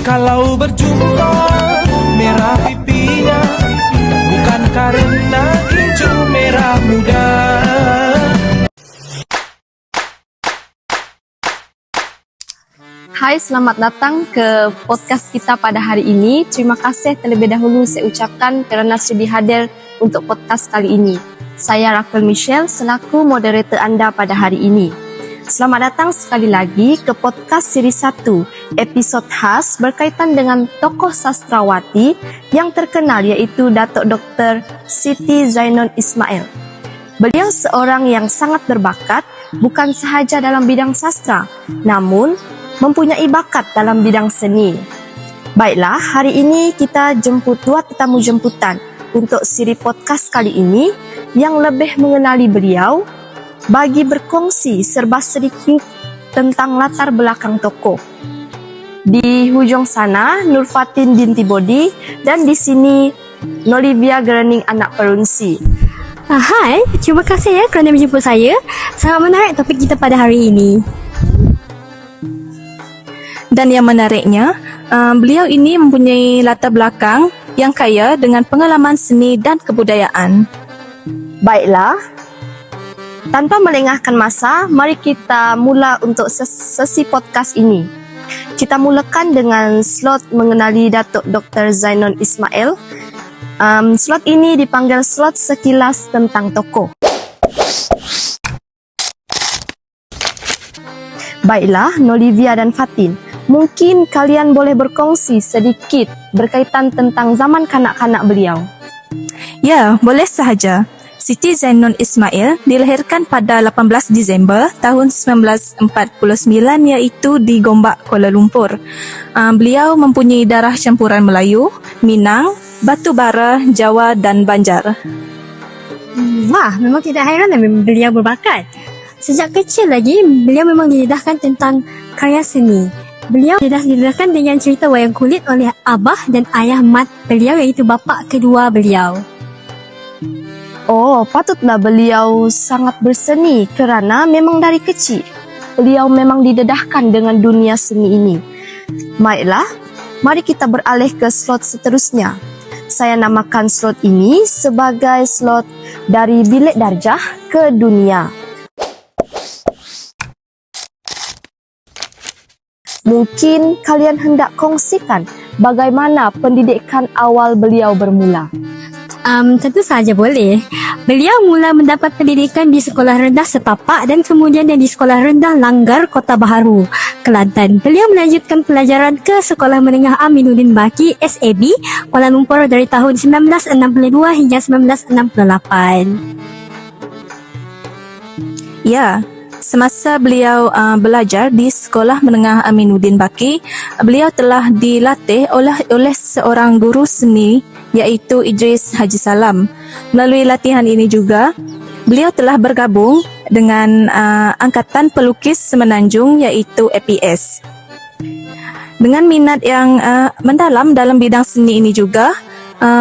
Kalau berjumpa merah pipinya, bukan karena hijau merah muda. Hai, selamat datang ke podcast kita pada hari ini. Terima kasih terlebih dahulu saya ucapkan kerana sudi hadir untuk podcast kali ini. Saya Raquel Michelle selaku moderator anda pada hari ini. Selamat datang sekali lagi ke podcast siri 1, episod khas berkaitan dengan tokoh sastrawati yang terkenal iaitu Datuk Dr. Siti Zainon Ismail. Beliau seorang yang sangat berbakat bukan sahaja dalam bidang sastra, namun mempunyai bakat dalam bidang seni. Baiklah, hari ini kita jemput dua tetamu jemputan untuk siri podcast kali ini yang lebih mengenali beliau bagi berkongsi serba sedikit tentang latar belakang tokoh. Di hujung sana Nur Fatin binti Bodi dan di sini Nolivia Gerening anak Perunsi. Hai, terima kasih kerana menjemput saya. Sangat menarik topik kita pada hari ini. Dan yang menariknya, beliau ini mempunyai latar belakang yang kaya dengan pengalaman seni dan kebudayaan. Baiklah, tanpa melengahkan masa, mari kita mula untuk sesi podcast ini. Kita mulakan dengan slot mengenali Datuk Dr. Zainon Ismail. Slot ini dipanggil slot sekilas tentang tokoh. Baiklah, Nolivia dan Fatin, mungkin kalian boleh berkongsi sedikit berkaitan tentang zaman kanak-kanak beliau. Ya, boleh sahaja. Siti Zainon Ismail dilahirkan pada 18 Disember tahun 1949 iaitu di Gombak, Kuala Lumpur. Beliau mempunyai darah campuran Melayu, Minang, Batu Bara, Jawa dan Banjar. Wah, memang tidak hairan beliau berbakat. Sejak kecil lagi, beliau memang didedahkan tentang karya seni. Beliau didedahkan dengan cerita wayang kulit oleh abah dan ayah mat beliau iaitu bapa kedua beliau. Oh, patutlah beliau sangat berseni kerana memang dari kecil beliau memang didedahkan dengan dunia seni ini. Baiklah, mari kita beralih ke slot seterusnya. Saya namakan slot ini sebagai slot dari bilik darjah ke dunia. Mungkin kalian hendak kongsikan bagaimana pendidikan awal beliau bermula. Tentu saja boleh. Beliau mula mendapat pendidikan di Sekolah Rendah Setapak dan kemudian di Sekolah Rendah Langgar, Kota Baharu, Kelantan. Beliau melanjutkan pelajaran ke Sekolah Menengah Aminuddin Baki SAB, Kuala Lumpur dari tahun 1962 hingga 1968. Ya, semasa beliau belajar di Sekolah Menengah Aminuddin Baki, beliau telah dilatih oleh seorang guru seni iaitu Idris Haji Salam. Melalui latihan ini juga, beliau telah bergabung dengan Angkatan Pelukis Semenanjung iaitu APS. Dengan minat yang mendalam dalam bidang seni ini juga,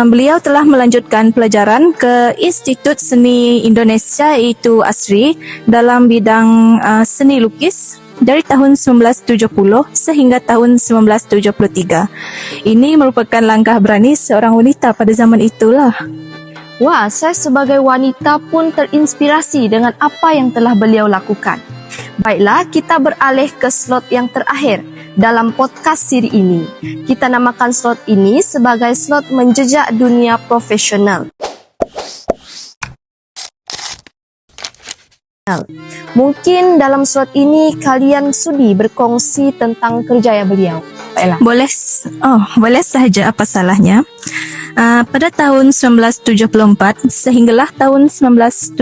beliau telah melanjutkan pelajaran ke Institut Seni Indonesia iaitu ASRI dalam bidang seni lukis dari tahun 1970 sehingga tahun 1973. Ini merupakan langkah berani seorang wanita pada zaman itulah. Wah, saya sebagai wanita pun terinspirasi dengan apa yang telah beliau lakukan. Baiklah, kita beralih ke slot yang terakhir dalam podcast siri ini. Kita namakan slot ini sebagai slot menjejak dunia profesional. Mungkin dalam slot ini kalian sudi berkongsi tentang kerjaya beliau. Baiklah. Boleh sahaja, apa salahnya. Pada tahun 1974 sehinggalah tahun 1976,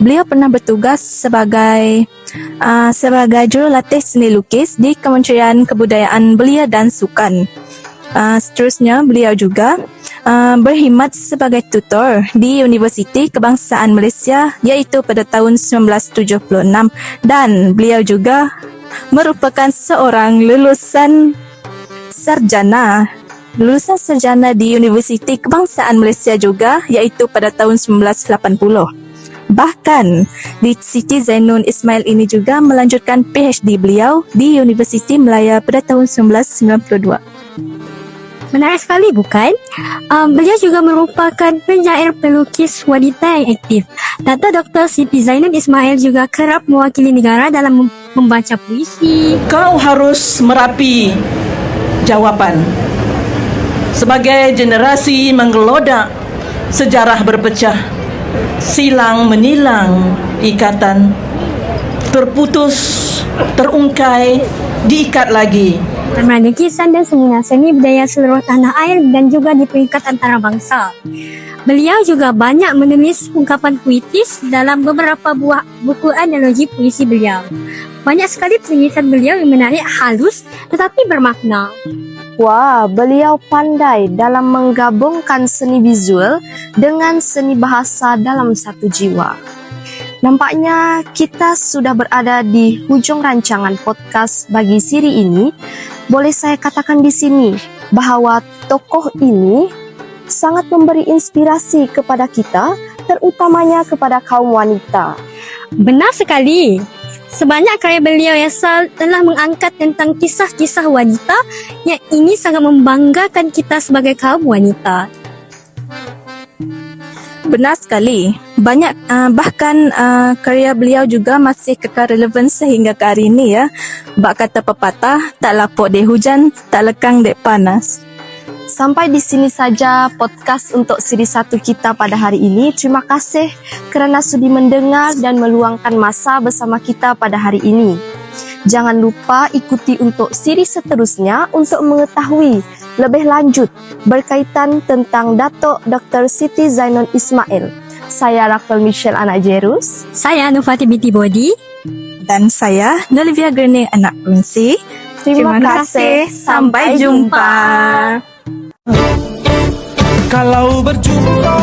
beliau pernah bertugas sebagai jurulatih seni lukis di Kementerian Kebudayaan Belia dan Sukan. Seterusnya, beliau juga berkhidmat sebagai tutor di Universiti Kebangsaan Malaysia iaitu pada tahun 1976 dan beliau juga merupakan seorang lulusan sarjana di Universiti Kebangsaan Malaysia juga iaitu pada tahun 1980. Bahkan, Siti Zainun Ismail ini juga melanjutkan PhD beliau di Universiti Melaya pada tahun 1992. Menarik sekali bukan? Beliau juga merupakan penyair pelukis wanita yang aktif. Dato' Dr. Siti Zainun Ismail juga kerap mewakili negara dalam membaca puisi. Kau harus merapi jawaban. Sebagai generasi menggelodak, sejarah berpecah, silang menilang ikatan, terputus, terungkai, diikat lagi. Bermana kisah dan seni budaya seluruh tanah air dan juga di peringkat antara bangsa. Beliau juga banyak menulis ungkapan puitis dalam beberapa buah buku analogi puisi beliau. Banyak sekali tulisan beliau yang menarik, halus tetapi bermakna. Wah, beliau pandai dalam menggabungkan seni visual dengan seni bahasa dalam satu jiwa. Nampaknya kita sudah berada di hujung rancangan podcast bagi siri ini. Boleh saya katakan di sini bahwa tokoh ini sangat memberi inspirasi kepada kita, terutamanya kepada kaum wanita. Benar sekali. Sebanyak karya beliau yang telah mengangkat tentang kisah-kisah wanita yang ini sangat membanggakan kita sebagai kaum wanita. Benar sekali. Banyak bahkan karya beliau juga masih kekal relevan sehingga ke hari ini ya. Bak kata pepatah, tak lapuk dek hujan, tak lekang dek panas. Sampai di sini saja podcast untuk siri 1 kita pada hari ini. Terima kasih kerana sudi mendengar dan meluangkan masa bersama kita pada hari ini. Jangan lupa ikuti untuk siri seterusnya untuk mengetahui lebih lanjut berkaitan tentang Dato' Dr. Siti Zainun Ismail. Saya Raquel Michelle anak Jerus. Saya Nufati binti Bodi. Dan saya Nolivia Grene anak Unsi. Terima kasih. Sampai jumpa. Kalau berjumpa